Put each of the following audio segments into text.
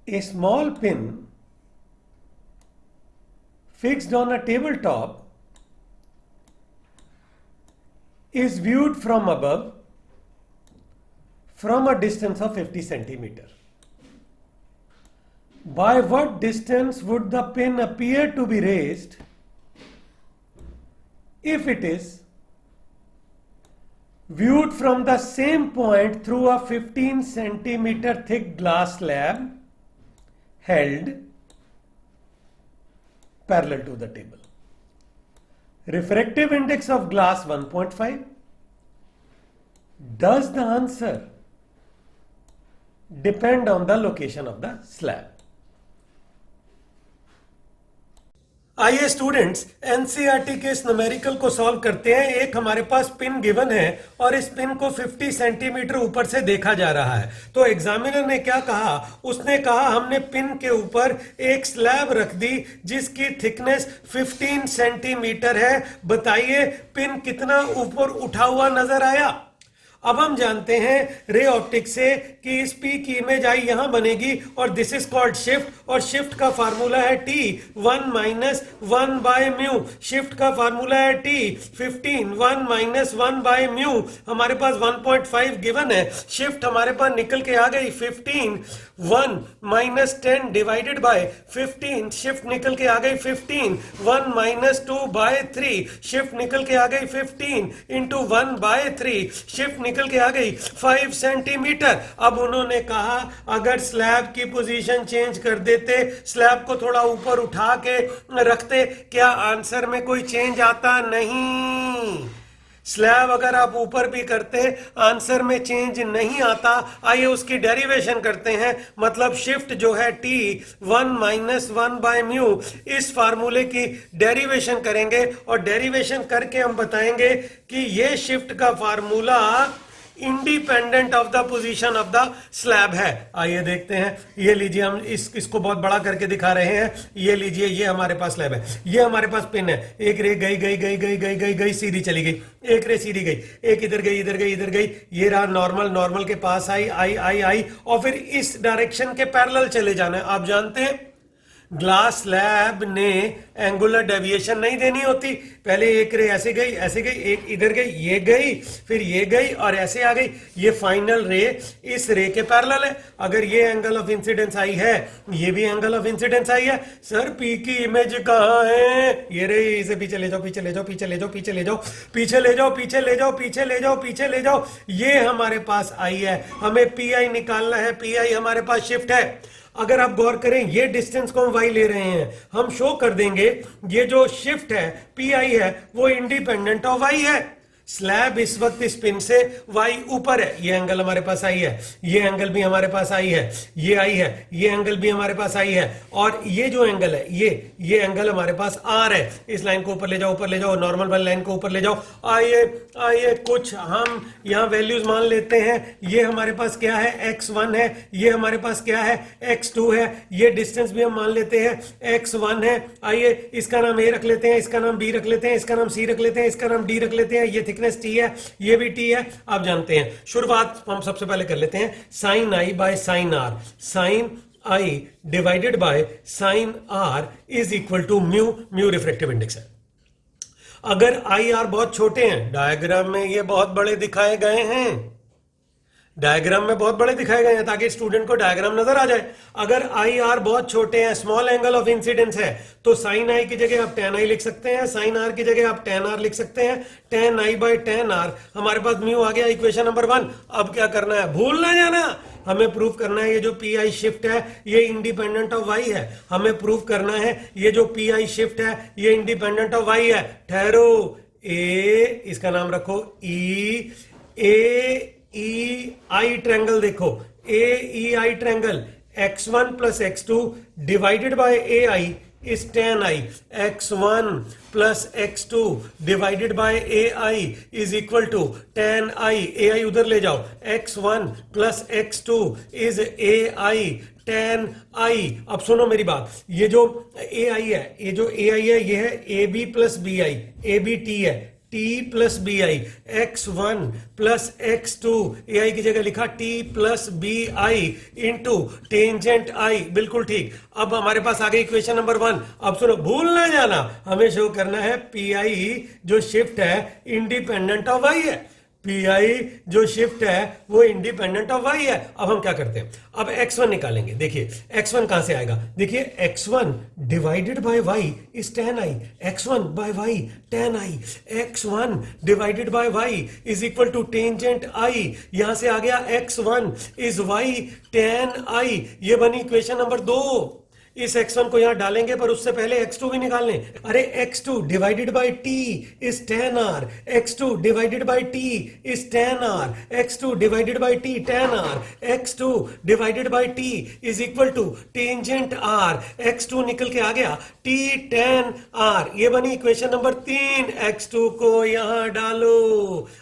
A small pin fixed on a tabletop is viewed from above from a distance of 50 centimeter. By what distance would the pin appear to be raised if it is viewed from the same point through a 15 centimeter thick glass slab held parallel to the table? Refractive index of glass 1.5. Does the answer depend on the location of the slab? आइए students NCERT के इस numerical को solve करते हैं। एक हमारे पास pin given है और इस पिन को 50 सेंटीमीटर ऊपर से देखा जा रहा है। तो एग्जामिनर ने क्या कहा, उसने कहा हमने पिन के ऊपर एक स्लैब रख दी जिसकी थिकनेस 15 सेंटीमीटर है। बताइए पिन कितना ऊपर उठा हुआ नजर आया। अब हम जानते हैं रे ऑप्टिक्स से कि इस पी की इमेज आई यहां बनेगी और दिस इज कॉल्ड शिफ्ट, और शिफ्ट का फार्मूला है T 1 minus 1 by mu. Shift का फार्मूला है टी 15 1 माइनस 1 बाय म्यू। हमारे पास 1.5 गिवन है। शिफ्ट हमारे पास निकल के आ गई 15 1 माइनस 10 डिवाइडेड बाय 15। शिफ्ट निकल के आ गई 15 1 माइनस 2 बाय 3। शिफ्ट निकल के आ गई 15 इंटू 1 बाय 3। शिफ्ट निकल के आ गई 5 सेंटीमीटर। अब उन्होंने कहा अगर स्लैब की पोजीशन चेंज कर देते, स्लैब को थोड़ा ऊपर उठा के रखते, क्या आंसर में कोई चेंज आता? नहीं। स्लैब अगर आप ऊपर भी करते आंसर में चेंज नहीं आता। आइए उसकी डेरिवेशन करते हैं। मतलब शिफ्ट जो है टी 1 माइनस 1 बाय म्यू, इस फार्मूले की डेरिवेशन करेंगे और डेरिवेशन करके हम बताएंगे कि ये शिफ्ट का formula independent of the position of the slab है। आइए देखते हैं। ये लीजिए, हम इसको बहुत बड़ा करके दिखा रहे हैं। ये लीजिए, ये हमारे पास स्लैब है, ये हमारे पास पिन है। एक रे गई गई गई गई गई गई गई सीधी चली गई, एक रे सीधी गई, एक इधर गई इधर गई इधर गई, ये रहा नॉर्मल, नॉर्मल के पास आई आई आई आई और फिर इस डायरेक्शन के पैरेलल चले जाना है। आप जानते हैं ग्लास स्लैब ने एंगुलर डेविएशन नहीं देनी होती। पहले एक रे ऐसे गई, एक इधर गई, ये गई, फिर ये गई और ऐसे आ गई। ये फाइनल रे इस रे के पैरेलल है। अगर ये एंगल ऑफ इंसिडेंस आई है, ये भी एंगल ऑफ इंसिडेंस आई है। सर पी की इमेज कहाँ है? ये रे, इसे पीछे ले जाओ, पीछे ले जाओ, पीछे ले जाओ, पीछे ले जाओ, पीछे ले जाओ, पीछे ले जाओ, पीछे ले जाओ, पीछे ले जाओ। ये हमारे पास आई है। हमें पी आई निकालना है। पी आई हमारे पास शिफ्ट है। अगर आप गौर करें, ये डिस्टेंस को हम y ले रहे हैं, हम शो कर देंगे ये जो शिफ्ट है पी आई है वो इंडिपेंडेंट ऑफ y है। स्लैब इस वक्त इस पिन से y ऊपर है, ये एंगल हमारे पास आई है, ये एंगल भी हमारे पास आई है, ये आई है, ये एंगल भी हमारे पास आई है, और ये जो एंगल है ये एंगल हमारे पास r है। इस लाइन को ऊपर ले जाओ, ऊपर ले जाओ, नॉर्मल वाली लाइन को ऊपर ले जाओ। आइए आइए कुछ हम यहाँ वैल्यूज मान लेते हैं। ये हमारे पास क्या है? x1 है। ये हमारे पास क्या है? x2 है। ये डिस्टेंस भी हम मान लेते हैं x1 है। आइए इसका नाम a रख लेते हैं, इसका नाम b रख लेते हैं, इसका नाम c रख लेते हैं, इसका नाम d रख लेते हैं। ये थिकनेस t है, ये भी t है। आप जानते हैं शुरुआत हम सबसे पहले कर लेते हैं sine i by sine r। Sine i divided by sine r is equal to mu. Mu refractive index है। अगर आई आर बहुत छोटे हैं, डायग्राम में ये बहुत बड़े दिखाए गए हैं, डायग्राम में बहुत बड़े दिखाए गए हैं ताकि स्टूडेंट को डायग्राम नजर आ जाए। अगर आई आर बहुत छोटे हैं, स्मॉल एंगल ऑफ इंसिडेंस है, तो साइन आई की जगह आप टेन आई लिख सकते हैं, साइन आर की जगह आप टेन आर लिख सकते हैं। Ten I by ten R, हमारे पास म्यू आ गया इक्वेशन नंबर 1। अब क्या करना है? भूल ना जाना, हमें प्रूव करना है ये जो पी आई शिफ्ट है ये इंडिपेंडेंट ऑफ वाई है। हमें प्रूव करना है ये जो पी आई शिफ्ट है ये इंडिपेंडेंट ऑफ वाई है। ठहरो, ए इसका नाम रखो ई, ए ई आई ट्रायंगल देखो, A E I triangle x1 plus x2 divided by A I is tan i। x1 plus x2 divided by ai is equal to tan i। ai उधर ले जाओ। x1 plus x2 is ai tan i। अब सुनो मेरी बात, ये जो ai है, ये जो ai है ये है ab plus bi। ab t है, t plus B I, x1 plus x2, A I की जगह लिखा t plus B I into tangent I, बिल्कुल ठीक। अब हमारे पास आ गई इक्वेशन नंबर 1। अब सुनो, भूल ना जाना, हमें शो करना है पी आई जो शिफ्ट है इंडिपेंडेंट ऑफ वाई है। पी आई जो शिफ्ट है वो इंडिपेंडेंट ऑफ वाई है। अब हम क्या करते हैं, अब x1 निकालेंगे। देखिए x1 कहां से आएगा, देखिए x1 divided by y is tan i, x1 by y tan i, x1 divided by y is equal to tangent i, यहां से आ गया x1 is y tan i, ये बनी इक्वेशन नंबर 2। इस x1 को यहां डालेंगे, पर उससे पहले x2 भी निकाल लें। अरे x2 divided by t is tan r, x2 divided by t is tan r, x2 divided by t tan r, x2 divided by t is equal to tangent r, x2 निकल के आ गया t tan r, ये बनी equation number 3। x2 को यहां डालो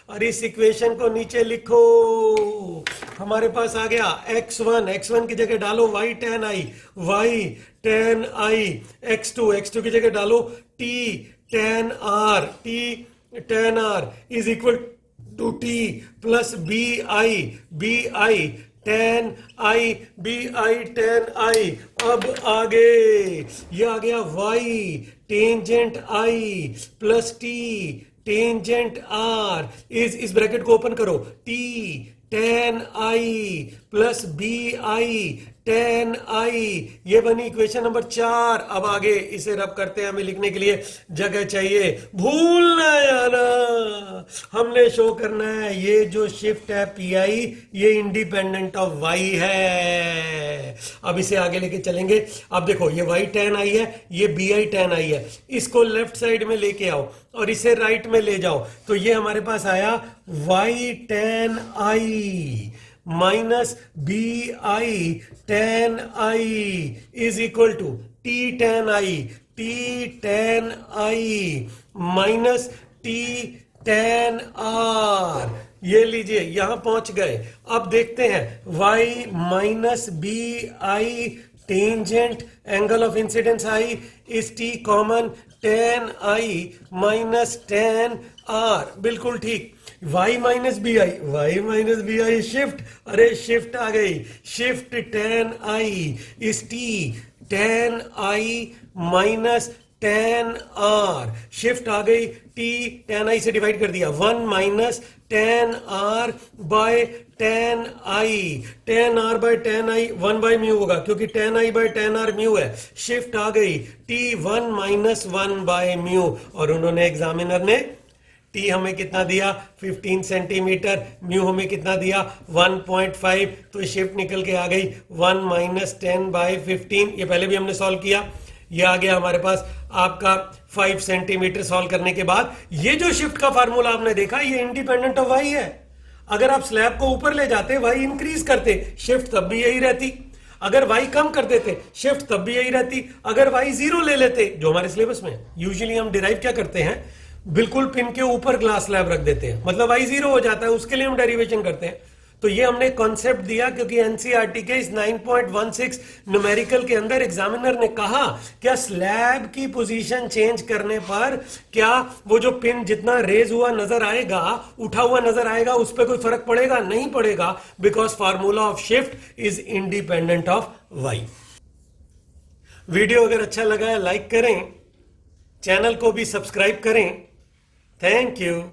और इस इक्वेशन को नीचे लिखो। हमारे पास आ गया x1 की जगह डालो y tan i, y tan i, x2 की जगह डालो t tan r is equal to t plus bi tan i। अब आगे ये आ गया y tangent i plus t tangent r इस ब्रैकेट को ओपन करो, t tan i plus bi tan i, ये बनी इक्वेशन नंबर 4। अब आगे इसे रब करते हैं, हमें लिखने के लिए जगह चाहिए। भूल ना जाना, हमने शो करना है ये जो शिफ्ट है पी आई ये इंडिपेंडेंट ऑफ वाई है। अब इसे आगे लेके चलेंगे। अब देखो ये y tan i है, ये bi tan i है, इसको लेफ्ट साइड में लेके आओ और इसे राइट में ले जाओ, तो ये हमारे पास आया y tan i minus B i tan i is equal to t tan i minus t tan r। ये लीजिए यहां पहुंच गए। अब देखते हैं y minus B I tangent angle of incidence i is t common tan i minus tan r, बिल्कुल ठीक। y minus B I shift, अरे शिफ्ट आ गई, shift tan i is t tan i minus tan r, shift आ गई, t tan i से divide कर दिया, 1 minus tan r by tan i, tan r by tan i 1 by mu होगा क्योंकि tan i bye tan r mu है, shift आ गई t 1 माइनस 1 बाय म्यू, और उन्होंने एग्जामिनर ने t हमें कितना दिया 15 सेंटीमीटर, म्यू हमें कितना दिया 1.5, तो शिफ्ट निकल के आ गई 1 माइनस 10 बाय 15। ये पहले भी हमने सॉल्व किया, ये आ गया हमारे पास आपका 5 सेंटीमीटर। सॉल्व करने के बाद ये जो शिफ्ट का फार्मूला आपने देखा ये इंडिपेंडेंट ऑफ वाई है। अगर आप स्लैब को ऊपर ले जाते, वाई इंक्रीज करते, शिफ्ट तब भी यही रहती। अगर वाई कम कर देते, शिफ्ट तब भी यही रहती। अगर वाई 0 ले लेते, जो हमारे सिलेबस में यूजुअली हम डिराइव क्या करते हैं, बिल्कुल पिन के ऊपर ग्लास स्लैब रख देते हैं, मतलब y 0 हो जाता है, उसके लिए हम डेरिवेशन करते हैं। तो ये हमने कॉन्सेप्ट दिया क्योंकि एनसीईआरटी के इस 9.16 न्यूमेरिकल के अंदर एग्जामिनर ने कहा क्या स्लैब की पोजीशन चेंज करने पर क्या वो जो पिन जितना रेज हुआ नजर आएगा, उठा हुआ नजर आएगा, उस पर कोई फर्क पड़ेगा? नहीं पड़ेगा, because formula of shift is independent of y. Video अगर अच्छा लगा है लाइक करें, चैनल को भी सब्सक्राइब करें। Thank you.